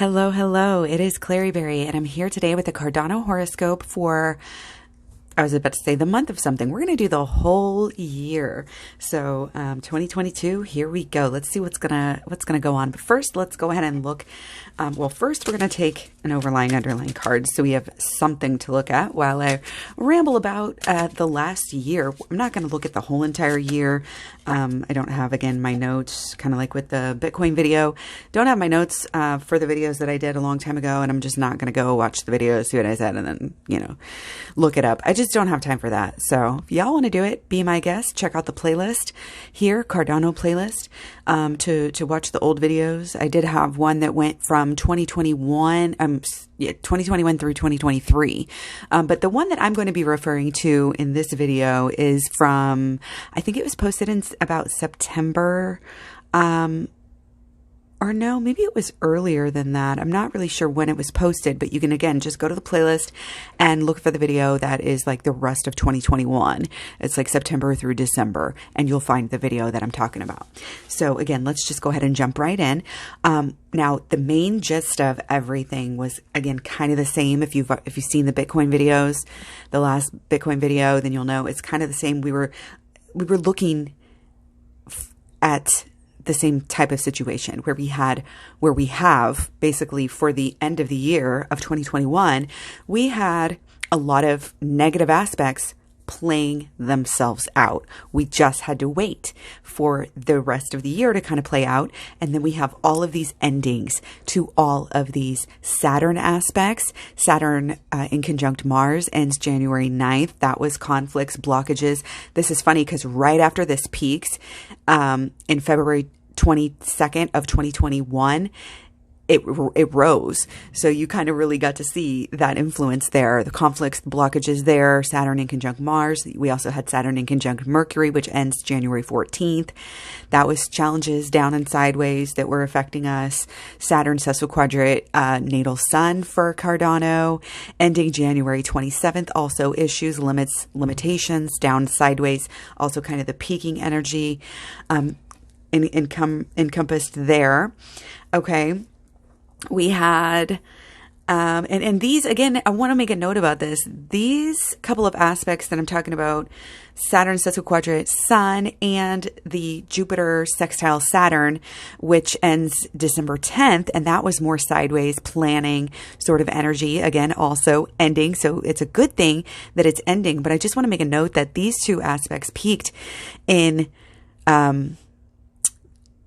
Hello, hello. It is Klaireeberry, and I'm here today with the Cardano horoscope for, I was about to say the month of something. We're going to do the whole year. So 2022, here we go. Let's see what's gonna go on. But first, let's go ahead and look. First, we're going to take an underlying card, so we have something to look at while I ramble about the last year. I'm not going to look at the whole entire year. I don't have, again, my notes, kind of like with the Bitcoin video. Don't have my notes for the videos that I did a long time ago, and I'm just not going to go watch the videos, see what I said, and then, look it up. I just don't have time for that. So if y'all want to do it, be my guest. Check out the playlist here, Cardano playlist, to watch the old videos. I did have one that went from 2021 through 2023. But the one that I'm going to be referring to in this video is from, I think it was posted in about September, or no, maybe it was earlier than that. I'm not really sure when it was posted, but you can, again, just go to the playlist and look for the video that is like the rest of 2021. It's like September through December, and you'll find the video that I'm talking about. So again, let's just go ahead and jump right in. Now, the main gist of everything was, again, kind of the same. If you've seen the Bitcoin videos, the last Bitcoin video, then you'll know it's kind of the same. We were looking at the same type of situation where we have basically for the end of the year of 2021, we had a lot of negative aspects playing themselves out. We just had to wait for the rest of the year to kind of play out. And then we have all of these endings to all of these Saturn aspects. Saturn in conjunct Mars ends January 9th. That was conflicts, blockages. This is funny because right after this peaks in February 22nd of 2021, it rose. So you kind of really got to see that influence there. The conflicts, the blockages there, Saturn in conjunct Mars. We also had Saturn in conjunct Mercury, which ends January 14th. That was challenges down and sideways that were affecting us. Saturn sesquiquadrate natal sun for Cardano, ending January 27th. Also issues, limitations, down sideways. Also kind of the peaking energy encompassed there. Okay. We had, and these, again, I want to make a note about this. These couple of aspects that I'm talking about, Saturn sesquiquadrate Sun and the Jupiter sextile Saturn, which ends December 10th. And that was more sideways planning sort of energy, again, also ending. So it's a good thing that it's ending. But I just want to make a note that these two aspects peaked in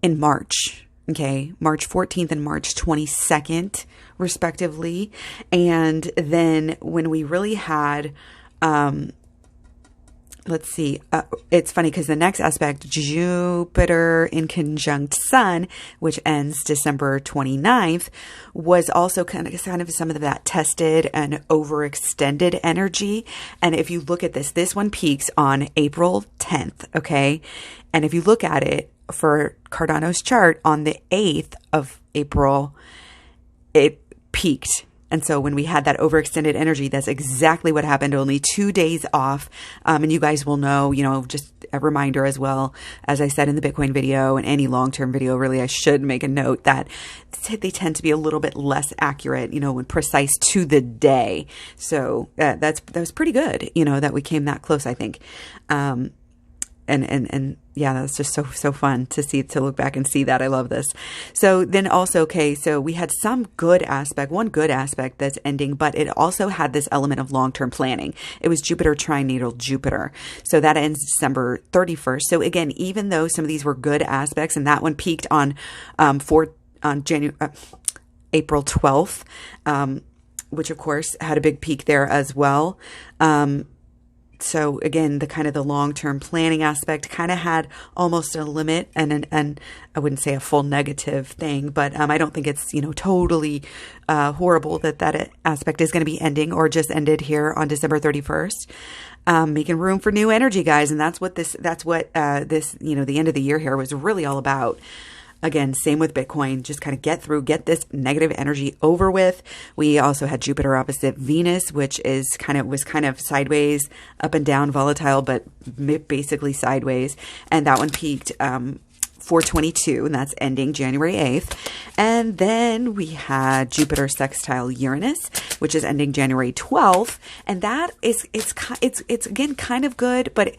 March. Okay, March 14th and March 22nd, respectively. And then when we really had, let's see, it's funny because the next aspect, Jupiter in conjunct Sun, which ends December 29th, was also kind of some of that tested and overextended energy. And if you look at this one peaks on April 10th, okay? And if you look at it, for Cardano's chart on the 8th of April, it peaked. And so when we had that overextended energy, that's exactly what happened, only 2 days off. And you guys will know, just a reminder as well, as I said in the Bitcoin video and any long-term video, really, I should make a note that they tend to be a little bit less accurate, and precise to the day. So that was pretty good, that we came that close, I think. And yeah, that's just so fun to look back and see that. I love this. So then also, okay, so we had one good aspect that's ending, but it also had this element of long-term planning. It was Jupiter trinatal Jupiter. So that ends December 31st. So again, even though some of these were good aspects, and that one peaked on April 12th, which of course had a big peak there as well. So again, the long-term planning aspect kind of had almost a limit, and I wouldn't say a full negative thing, but I don't think it's totally horrible that aspect is going to be ending or just ended here on December 31st. Making room for new energy, guys, and that's what this the end of the year here was really all about. Again, same with Bitcoin, just kind of get this negative energy over with. We also had Jupiter opposite Venus, which was kind of sideways, up and down, volatile, but basically sideways. And that one peaked 422, and that's ending January 8th. And then we had Jupiter sextile Uranus, which is ending January 12th. And that is, it's again, kind of good, but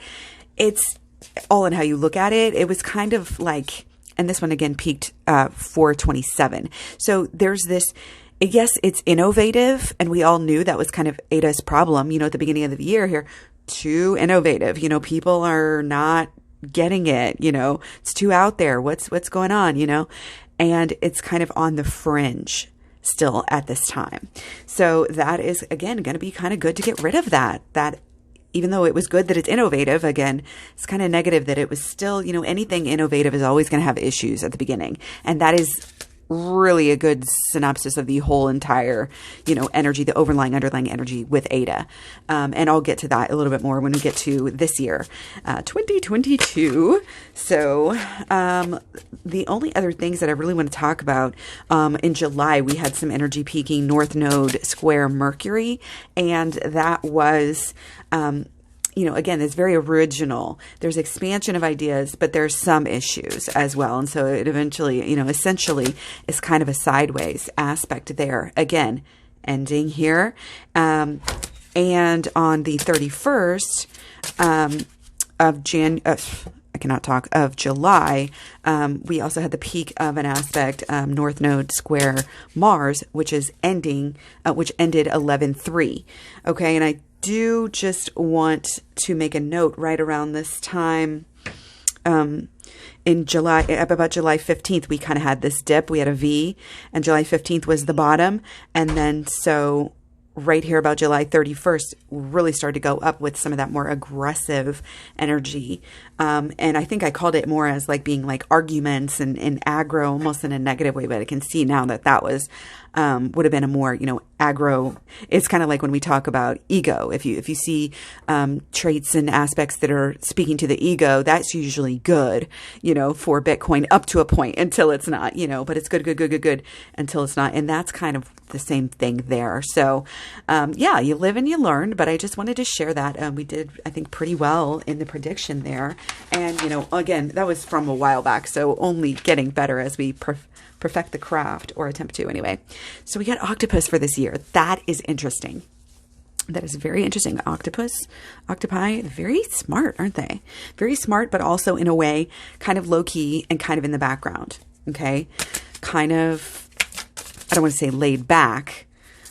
it's all in how you look at it. It was kind of like, and this one again peaked 427. So there's this, yes, it's innovative. And we all knew that was kind of Ada's problem, at the beginning of the year here. Too innovative. People are not getting it, it's too out there. What's going on, and it's kind of on the fringe still at this time. So that is, again, going to be kind of good to get rid of that even though it was good that it's innovative, again, it's kind of negative that it was still, anything innovative is always going to have issues at the beginning. And that is really a good synopsis of the whole entire, energy, the underlying energy with Ada. And I'll get to that a little bit more when we get to this year, 2022. So, the only other things that I really want to talk about, in July, we had some energy peaking North Node square Mercury, and that was, again, it's very original. There's expansion of ideas, but there's some issues as well. And so it eventually, essentially is kind of a sideways aspect there. Again, ending here. And on the 31st of July, we also had the peak of an aspect, North Node square Mars, which is ending, which ended 11/3. Okay. And I do just want to make a note right around this time, in July, about July 15th, we kind of had this dip. We had a V, and July 15th was the bottom. And then so right here about July 31st, really started to go up with some of that more aggressive energy. And I think I called it more as like being like arguments and aggro, almost in a negative way, but I can see now that was, would have been a more, aggro. It's kind of like when we talk about ego. If you see, traits and aspects that are speaking to the ego, that's usually good, for Bitcoin up to a point until it's not, but it's good until it's not. And that's kind of the same thing there. So, yeah, you live and you learn, but I just wanted to share that. We did, I think, pretty well in the prediction there. And, again, that was from a while back. So only getting better as we perfect the craft, or attempt to anyway. So we got octopus for this year. That is interesting. That is very interesting. Octopi, very smart, aren't they? Very smart, but also in a way kind of low key and kind of in the background. Okay. Kind of, I don't want to say laid back.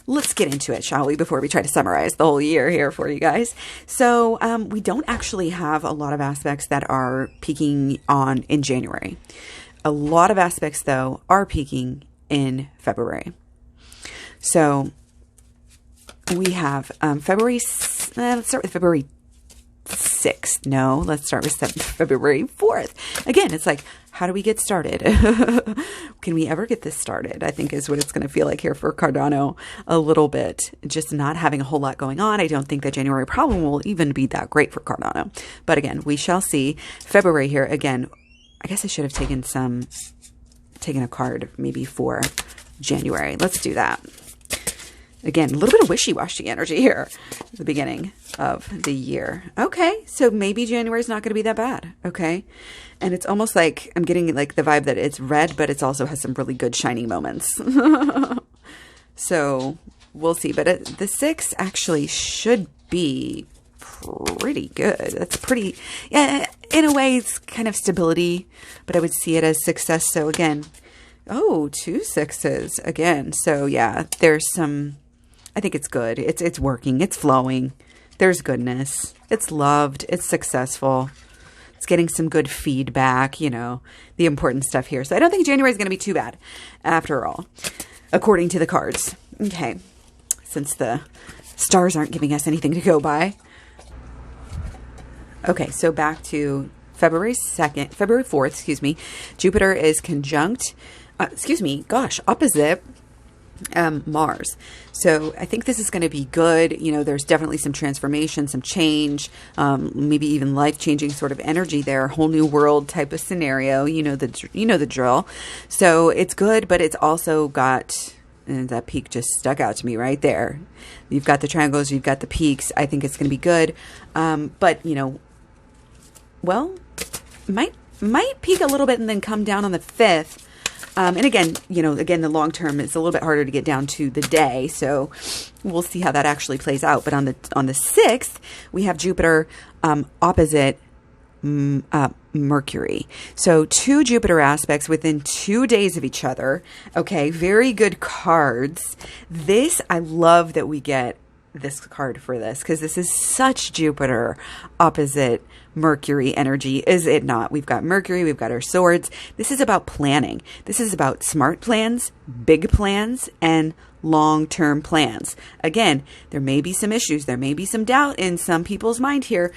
Let's get into it, shall we, before we try to summarize the whole year here for you guys. So we don't actually have a lot of aspects that are peaking in January. A lot of aspects, though, are peaking in February. So we have February, let's start with February 6th. No, let's start with February 4th. Again, it's like, how do we get started? Can we ever get this started? I think is what it's going to feel like here for Cardano a little bit. Just not having a whole lot going on. I don't think that January problem will even be that great for Cardano. But again, we shall see. February here, again, I guess I should have taken a card maybe for January. Let's do that. Again, a little bit of wishy-washy energy here at the beginning of the year. Okay, so maybe January is not going to be that bad. Okay, and it's almost like I'm getting like the vibe that it's red, but it also has some really good shining moments. So we'll see. But the 6 actually should be pretty good. That's pretty, yeah, in a way it's kind of stability, but I would see it as success. So again, 2 6s again. So yeah, there's some, I think it's good. It's working. It's flowing. There's goodness. It's loved. It's successful. It's getting some good feedback, the important stuff here. So I don't think January is going to be too bad after all, according to the cards. Okay. Since the stars aren't giving us anything to go by. Okay. So back to February 4th, Jupiter is conjunct, opposite Mars. So I think this is going to be good. There's definitely some transformation, some change, maybe even life-changing sort of energy there, whole new world type of scenario. The drill. So it's good, but it's also got, and that peak just stuck out to me right there. You've got the triangles, you've got the peaks. I think it's going to be good. But, might peak a little bit and then come down on the 5th. And again, again, the long term is a little bit harder to get down to the day. So we'll see how that actually plays out. But on the 6th, we have Jupiter opposite Mercury. So 2 Jupiter aspects within 2 days of each other. Okay, very good cards. This, I love that we get this card for this, because this is such Jupiter opposite Mercury energy, is it not? We've got Mercury, we've got our swords. This is about planning. This is about smart plans, big plans, and long-term plans. Again, there may be some issues. There may be some doubt in some people's mind here,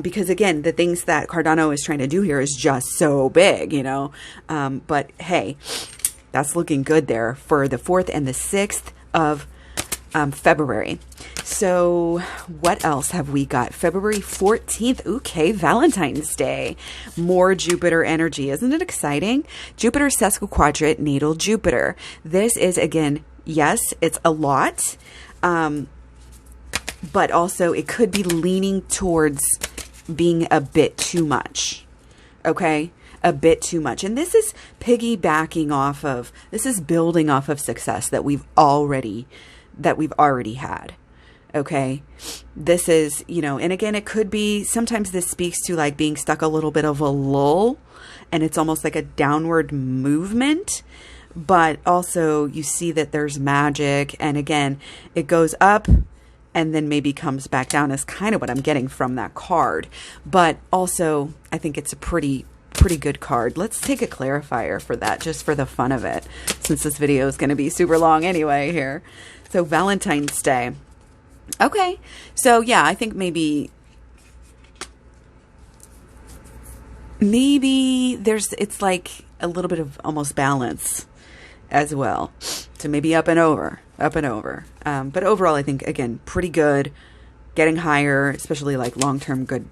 because again, the things that Cardano is trying to do here is just so big, but hey, that's looking good there for the 4th and the 6th of February. So what else have we got? February 14th. Okay, Valentine's Day. More Jupiter energy. Isn't it exciting? Jupiter sesquiquadrate natal Jupiter. This is, again, yes, it's a lot, but also it could be leaning towards being a bit too much. Okay? A bit too much. And this is piggybacking off of, this is building off of success that we've already had. Okay. This is, and again, it could be, sometimes this speaks to like being stuck a little bit of a lull, and it's almost like a downward movement, but also you see that there's magic. And again, it goes up and then maybe comes back down is kind of what I'm getting from that card. But also I think it's a pretty good card. Let's take a clarifier for that, just for the fun of it, since this video is going to be super long anyway here. So Valentine's Day. Okay. So yeah, I think maybe it's like a little bit of almost balance as well. So maybe up and over. But overall, I think, again, pretty good, getting higher, especially like long-term good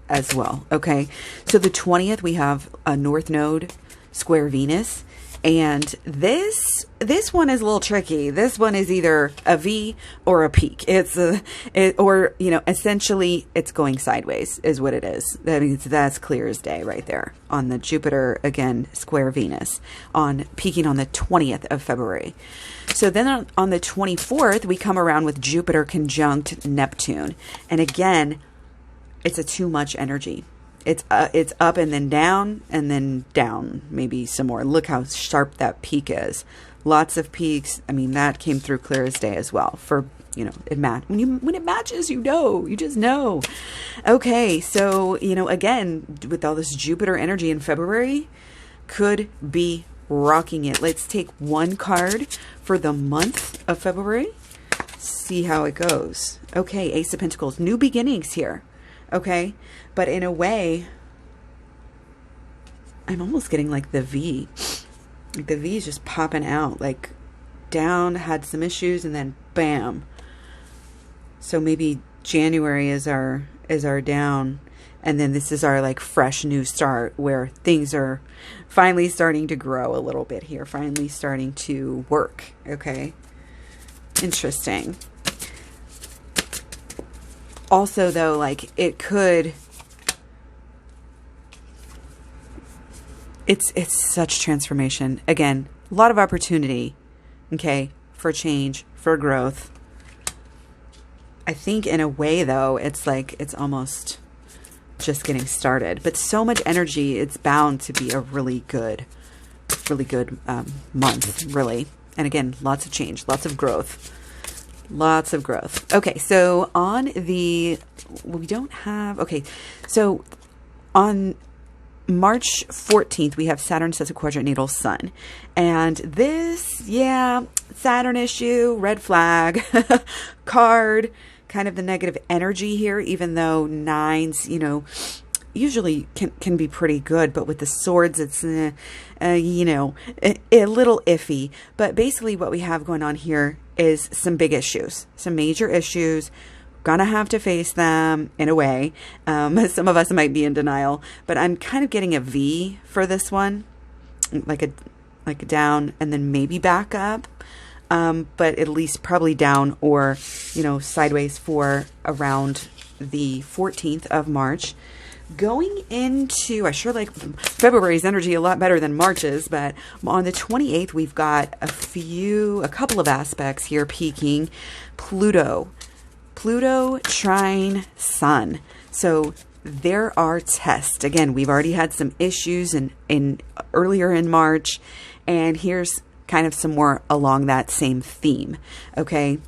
as well. Okay. So the 20th, we have a North Node square Venus. And this one is a little tricky. This one is either a V or a peak. Essentially it's going sideways is what it is. That means that's clear as day right there on the Jupiter, again, square Venus, on peaking on the 20th of February. So then on the 24th, we come around with Jupiter conjunct Neptune. And again, it's a too much energy. It's up and then down, maybe some more. Look how sharp that peak is. Lots of peaks. I mean, that came through clear as day as well. For, when it matches, you just know. Okay, so, again, with all this Jupiter energy in February, could be rocking it. Let's take one card for the month of February. See how it goes. Okay, Ace of Pentacles. New beginnings here. Okay, but in a way, I'm almost getting like the V. Like the V is just popping out, like down, had some issues, and then bam. So maybe January is our down, and then this is our like fresh new start where things are finally starting to grow a little bit here, finally starting to work. Okay, interesting. Also, though, like it's such transformation. Again, a lot of opportunity, okay, for change, for growth. I think in a way, though, it's like it's almost just getting started. But so much energy, it's bound to be a really good month, really. And again, lots of change, lots of growth. Lots of growth. Okay, so on March 14th, we have Saturn sesquiquadrate natal Sun. And this, yeah, Saturn issue, red flag, card, kind of the negative energy here, even though nines, usually can be pretty good, but with the swords, it's, a little iffy. But basically what we have going on here is some big issues, some major issues. Gonna have to face them in a way. Some of us might be in denial, but I'm kind of getting a V for this one, like a down and then maybe back up. But at least probably down or, sideways for around the 14th of March. Going into, I sure like February's energy a lot better than March's, but on the 28th, we've got a couple of aspects here peaking. Pluto trine Sun. So there are tests. Again, we've already had some issues in earlier in March, and here's kind of some more along that same theme. Okay.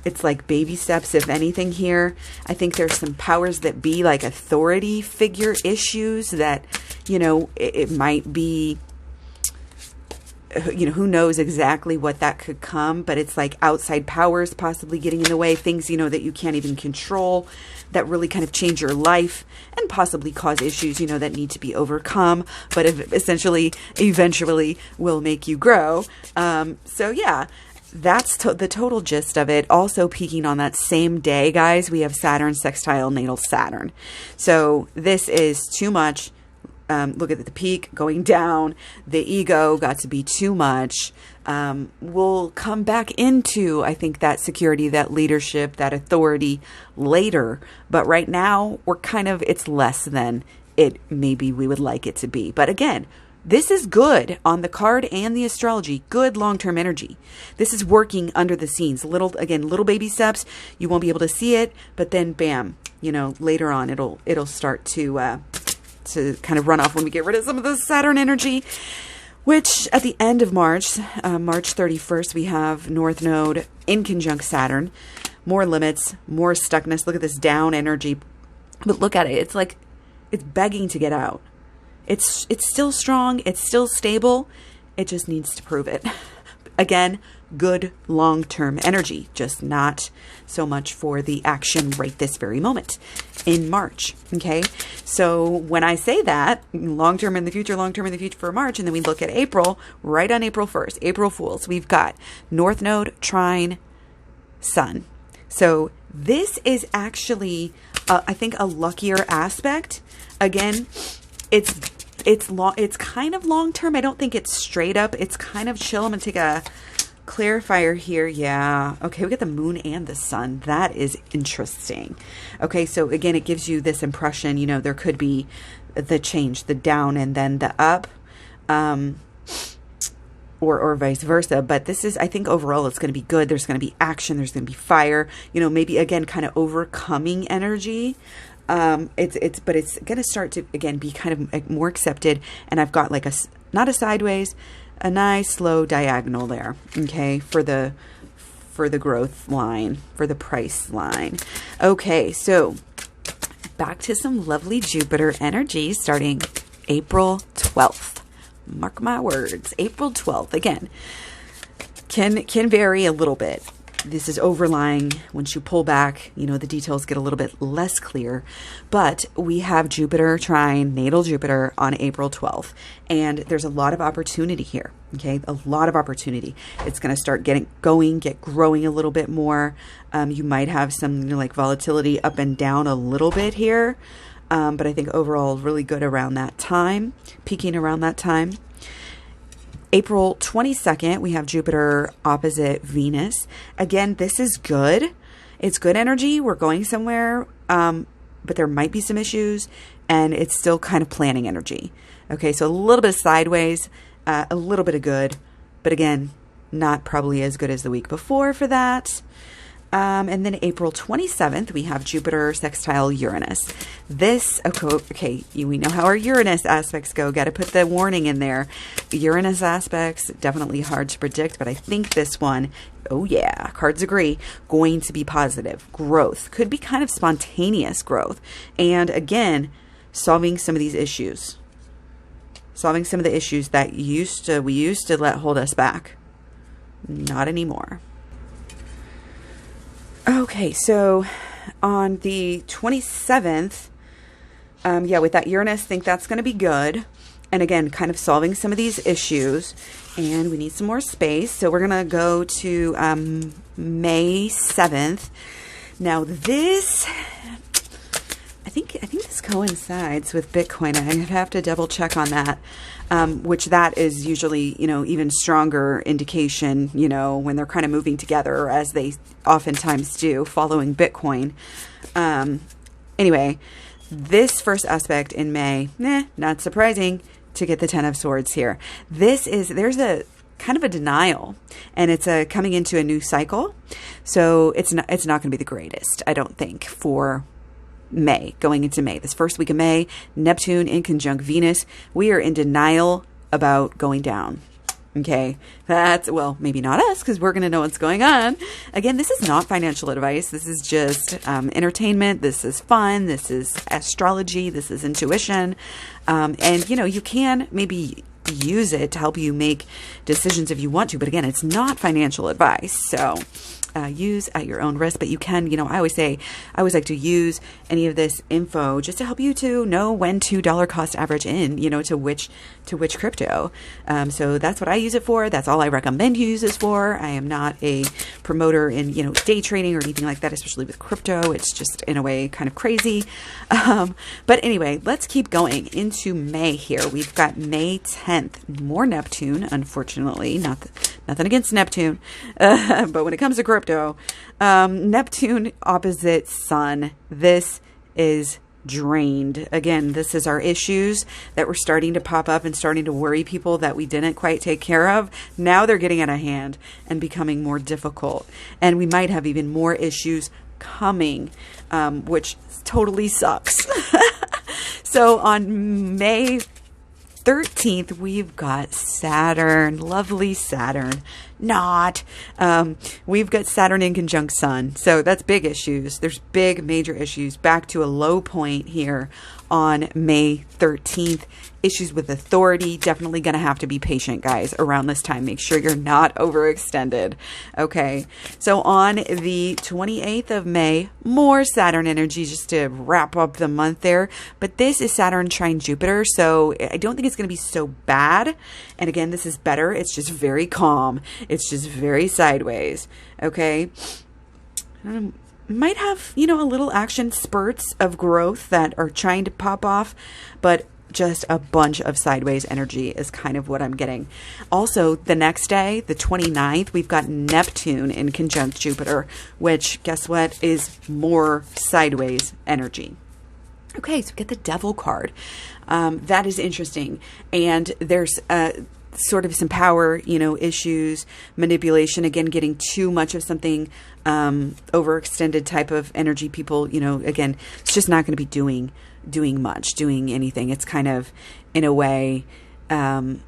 It's like baby steps, if anything here. I think there's some powers that be, like authority figure issues that, it might be, who knows exactly what that could come, but it's like outside powers possibly getting in the way, things, that you can't even control, that really kind of change your life and possibly cause issues, that need to be overcome, but eventually will make you grow. So yeah. That's the total gist of it. Also peaking on that same day, guys, we have Saturn sextile natal Saturn. So this is too much. Look at the peak going down. The ego got to be too much. We'll come back into, I think, that security, that leadership, that authority later. But right now, it's less than it maybe we would like it to be. But again, this is good on the card and the astrology, good long-term energy. This is working under the scenes. Little baby steps. You won't be able to see it, but then bam, later on it'll start to kind of run off when we get rid of some of the Saturn energy, which at the end of March, March 31st, we have North Node in conjunct Saturn. More limits, more stuckness. Look at this down energy. But look at it. It's like it's begging to get out. It's still strong. It's still stable. It just needs to prove it. Again, good long-term energy, just not so much for the action right this very moment in March. Okay. So when I say that long-term in the future for March, and then we look at April, right on April 1st, April Fools, we've got North Node trine Sun. So this is actually, I think, a luckier aspect. Again, it's kind of long term. I don't think it's straight up. It's kind of chill. I'm gonna take a clarifier here. Yeah. Okay, we got the moon and the sun. That is interesting. Okay, so again, it gives you this impression, there could be the change, the down and then the up, or vice versa. But this is, I think overall it's going to be good. There's going to be action. There's going to be fire, maybe again, kind of overcoming energy. But it's going to start to, again, be kind of more accepted. And I've got like not a sideways, a nice slow diagonal there. Okay. For the growth line, for the price line. Okay. So back to some lovely Jupiter energy starting April 12th. Mark my words, April 12th. Again, can vary a little bit. This is overlying. Once you pull back, the details get a little bit less clear. But we have Jupiter trine natal Jupiter on April 12th. And there's a lot of opportunity here. Okay, a lot of opportunity. It's going to start get growing a little bit more. You might have some like volatility up and down a little bit here. But I think overall really good around that time, peaking around that time. April 22nd, we have Jupiter opposite Venus. Again, this is good. It's good energy. We're going somewhere, but there might be some issues, and it's still kind of planning energy. Okay, so a little bit of sideways, a little bit of good, but again, not probably as good as the week before for that. And then April 27th, we have Jupiter sextile Uranus. This, okay, we know how our Uranus aspects go. Got to put the warning in there. Uranus aspects, definitely hard to predict, but I think this one, oh yeah, cards agree, going to be positive. Growth. Could be kind of spontaneous growth. And again, solving some of these issues. Solving some of the issues that we used to let hold us back. Not anymore. Okay, so on the 27th, with that Uranus, think that's going to be good. And again, kind of solving some of these issues. And we need some more space. So we're going to go to May 7th. Now this, I think this coincides with Bitcoin. I have to double check on that. Which that is usually, even stronger indication, when they're kind of moving together as they oftentimes do following Bitcoin. Anyway, this first aspect in May, not surprising to get the Ten of Swords here. There's a kind of a denial, and it's coming into a new cycle. So it's not going to be the greatest, I don't think, for May, going into May. This first week of May, Neptune in conjunct Venus, we are in denial about going down. Okay, well, maybe not us, because we're going to know what's going on. Again, this is not financial advice. This is just entertainment. This is fun. This is astrology. This is intuition. And, you can maybe use it to help you make decisions if you want to. But again, it's not financial advice. So use at your own risk. But you can, I always like to use any of this info just to help you to know when to dollar cost average in, to which crypto. So that's what I use it for. That's all I recommend you use this for. I am not a promoter in, day trading or anything like that, especially with crypto. It's just in a way kind of crazy. But anyway, let's keep going into May here. We've got May 10th, more Neptune, unfortunately, nothing against Neptune. But when it comes to crypto, Neptune opposite Sun, this is drained. Again, this is our issues that were starting to pop up and starting to worry people that we didn't quite take care of. Now they're getting out of hand and becoming more difficult. And we might have even more issues coming, which totally sucks. So on May 13th, we've got Saturn, lovely Saturn. We've got Saturn in conjunct Sun. So that's big issues. There's big major issues. Back to a low point here on May 13th. Issues with authority. Definitely going to have to be patient, guys, around this time. Make sure you're not overextended. Okay. So on the 28th of May, more Saturn energy just to wrap up the month there. But this is Saturn trine Jupiter. So I don't think it's going to be so bad. And again, this is better. It's just very calm. It's just very sideways. Okay. Might have, a little action spurts of growth that are trying to pop off, but just a bunch of sideways energy is kind of what I'm getting. Also, the next day, the 29th, we've got Neptune in conjunct Jupiter, which, guess what, is more sideways energy. Okay, so get the Devil card. That is interesting. And there's sort of some power, issues, manipulation, again, getting too much of something, overextended type of energy. People, again, it's just not going to be doing anything. It's kind of, in a way, down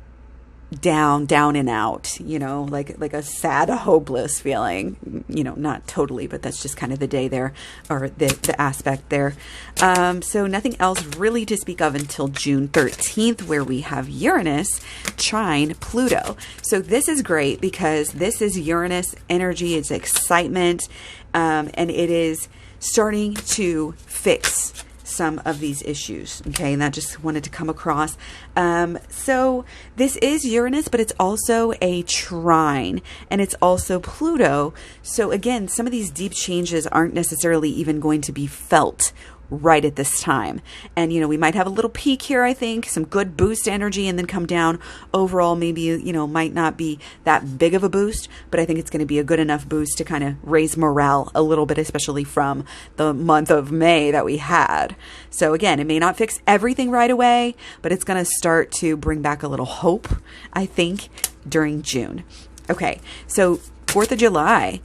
and out, like a sad, hopeless feeling, not totally, but that's just kind of the day there, or the aspect there. So nothing else really to speak of until June 13th, where we have Uranus trine Pluto. So this is great because this is Uranus energy. It's excitement, and it is starting to fix some of these issues. Okay. And that just wanted to come across. So this is Uranus, but it's also a trine, and it's also Pluto. So again, some of these deep changes aren't necessarily even going to be felt right at this time. And, we might have a little peak here, I think, some good boost energy, and then come down. Overall, maybe, might not be that big of a boost, but I think it's going to be a good enough boost to kind of raise morale a little bit, especially from the month of May that we had. So again, it may not fix everything right away, but it's going to start to bring back a little hope, I think, during June. Okay, so 4th of July,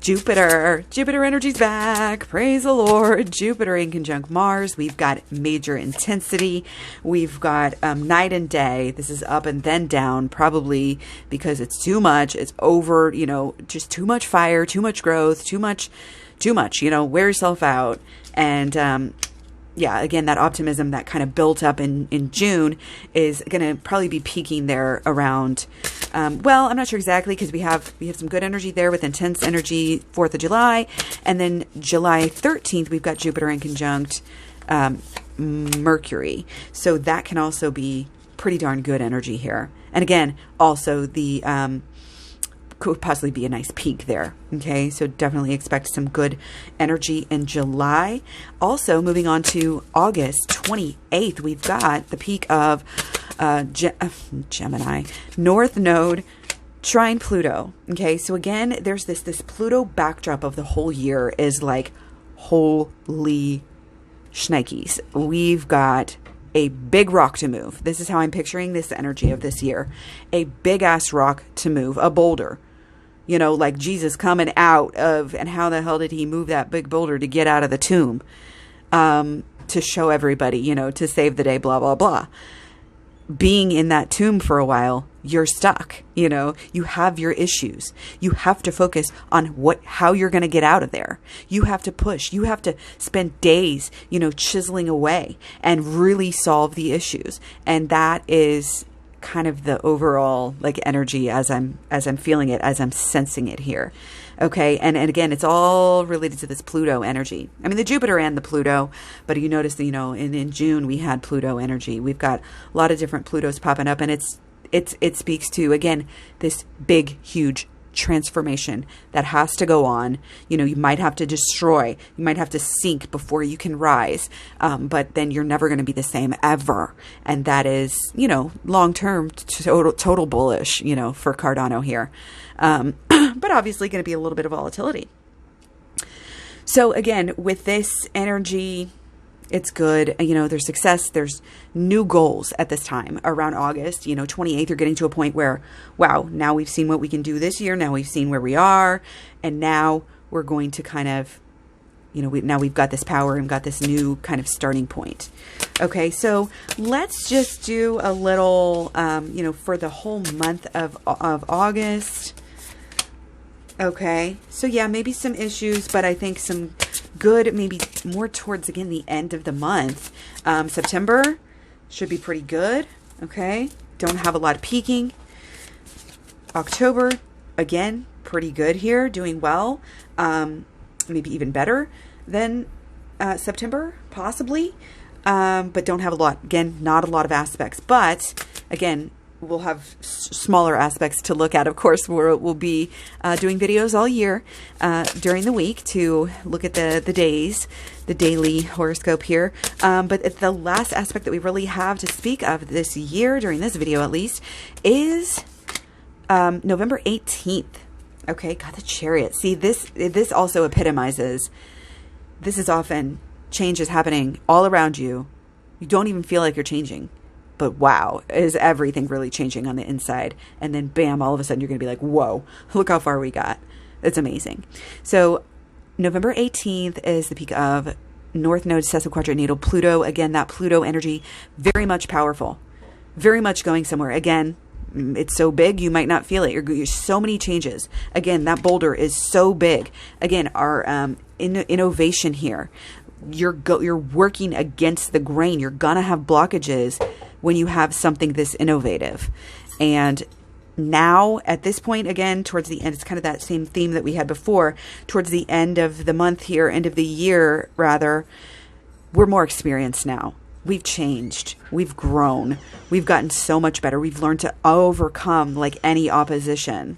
Jupiter energy's back. Praise the Lord. Jupiter in conjunct Mars. We've got major intensity. We've got night and day. This is up and then down, probably because it's too much. It's over, just too much fire, too much growth, too much, wear yourself out. And, again, that optimism that kind of built up in June is going to probably be peaking there around, I'm not sure exactly, because we have some good energy there with intense energy 4th of July. And then July 13th, we've got Jupiter in conjunct Mercury. So that can also be pretty darn good energy here. And again, also the could possibly be a nice peak there. Okay, so definitely expect some good energy in July. Also, moving on to August 28th, we've got the peak of Gemini, North Node trine Pluto. Okay, so again, there's this Pluto backdrop of the whole year is like, holy shnikes. We've got a big rock to move. This is how I'm picturing this energy of this year. A big ass rock to move, a boulder. You know, like Jesus coming out of, and how the hell did he move that big boulder to get out of the tomb? To show everybody, you know, to save the day, blah, blah, blah. Being in that tomb for a while, you're stuck. You know, you have your issues. You have to focus on how you're going to get out of there. You have to push. You have to spend days, you know, chiseling away and really solve the issues. And that is kind of the overall like energy as I'm feeling it, as I'm sensing it here. Okay. And again, it's all related to this Pluto energy. I mean, the Jupiter and the Pluto, but you notice that, you know, in June we had Pluto energy. We've got a lot of different Plutos popping up, and it speaks to, again, this big, huge transformation that has to go on. You know, you might have to destroy, you might have to sink before you can rise. But then you're never going to be the same ever. And that is, you know, long-term total bullish, you know, for Cardano here. But obviously going to be a little bit of volatility. So again, with this energy, it's good. You know, there's success. There's new goals at this time around August, you know, 28th, you're getting to a point where, wow, now we've seen what we can do this year. Now we've seen where we are. And now we're going to kind of, you know, now we've got this power and got this new kind of starting point. Okay. So let's just do a little, you know, for the whole month of August. Okay. So yeah, maybe some issues, but I think some good, maybe more towards, again, the end of the month. September should be pretty good. Okay. Don't have a lot of peaking. October, again, pretty good here, doing well. Maybe even better than September, possibly. But don't have a lot, again, not a lot of aspects. But again, we'll have smaller aspects to look at. Of course, we'll be doing videos all year during the week to look at the days, the daily horoscope here. But the last aspect that we really have to speak of this year, during this video at least, is November 18th. Okay, got the Chariot. See, this also epitomizes, this is often change is happening all around you. You don't even feel like you're changing. But wow, is everything really changing on the inside? And then bam, all of a sudden you're going to be like, whoa, look how far we got. It's amazing. So November 18th is the peak of North Node Sesquiquadrant natal Pluto. Again, that Pluto energy, very much powerful, very much going somewhere. Again, it's so big, you might not feel it. You're so many changes. Again, that boulder is so big. Again, our innovation here, you're working against the grain. You're going to have blockages when you have something this innovative. And now at this point, again, towards the end, it's kind of that same theme that we had before, towards the end of the month here, end of the year, rather, we're more experienced now. We've changed. We've grown. We've gotten so much better. We've learned to overcome like any opposition.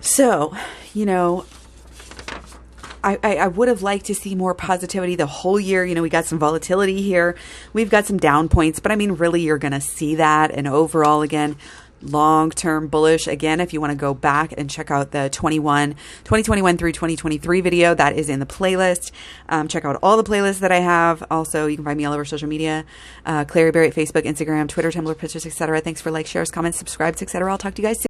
So, you know, I would have liked to see more positivity the whole year. You know, we got some volatility here. We've got some down points, but I mean, really, you're going to see that. And overall, again, long-term bullish. Again, if you want to go back and check out the 2021 through 2023 video, that is in the playlist. Check out all the playlists that I have. Also, you can find me all over social media, Klaireeberry at Facebook, Instagram, Twitter, Tumblr, Pinterest, etc. Thanks for likes, shares, comments, subscribes, etc. I'll talk to you guys soon.